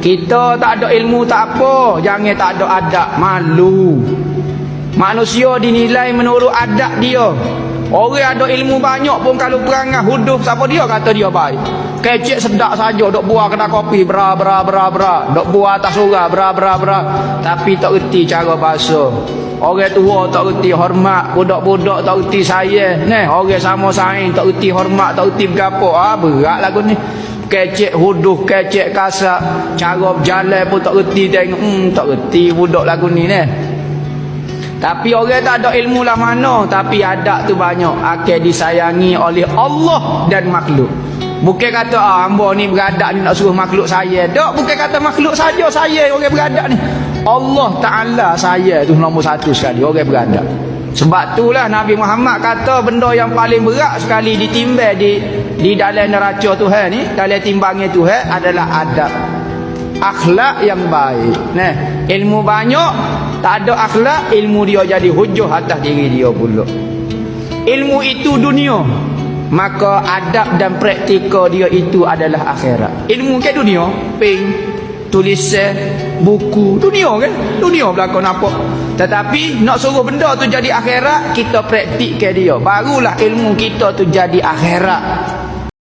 Kita tak ada ilmu tak apa, jangan tak ada adab, malu. Manusia dinilai menurut adab dia. Orang ada ilmu banyak pun kalau perangai huduf siapa dia kata dia baik. Kecek sedak saja dok buah kedai kopi bra. Dok buah atas surah bra. Tapi tak reti cara bahasa. Orang tua tak reti hormat, budak-budak tak reti sayang. Orang sama saing tak reti hormat, tak reti bergapo. Berat lagu ni. Kecek huduf, kecek kasar, cara berjalan pun tak reti tengok. Tak reti budak lagu ni Tapi orang tak ada ilmu lah mana, tapi adab tu banyak, akan disayangi oleh Allah dan makhluk. Bukan kata hamba ni beradab ni nak suruh makhluk saya. Tak, bukan kata makhluk saja saya orang beradab ni. Allah Ta'ala saya tu nombor satu sekali orang beradab. Sebab itulah Nabi Muhammad kata benda yang paling berat sekali ditimbang di dalam neraca Tuhan ni, dalam timbangnya Tuhan adalah adab. Akhlak yang baik. Ilmu banyak tak ada akhlak, ilmu dia jadi hujah atas diri dia pula. Ilmu itu dunia, maka adab dan praktika dia itu adalah akhirat. Ilmu ke dunia, peng, tulisan, buku, dunia kan? Dunia belakang nampak. Tetapi nak suruh benda tu jadi akhirat, kita praktikkan dia. Barulah ilmu kita tu jadi akhirat.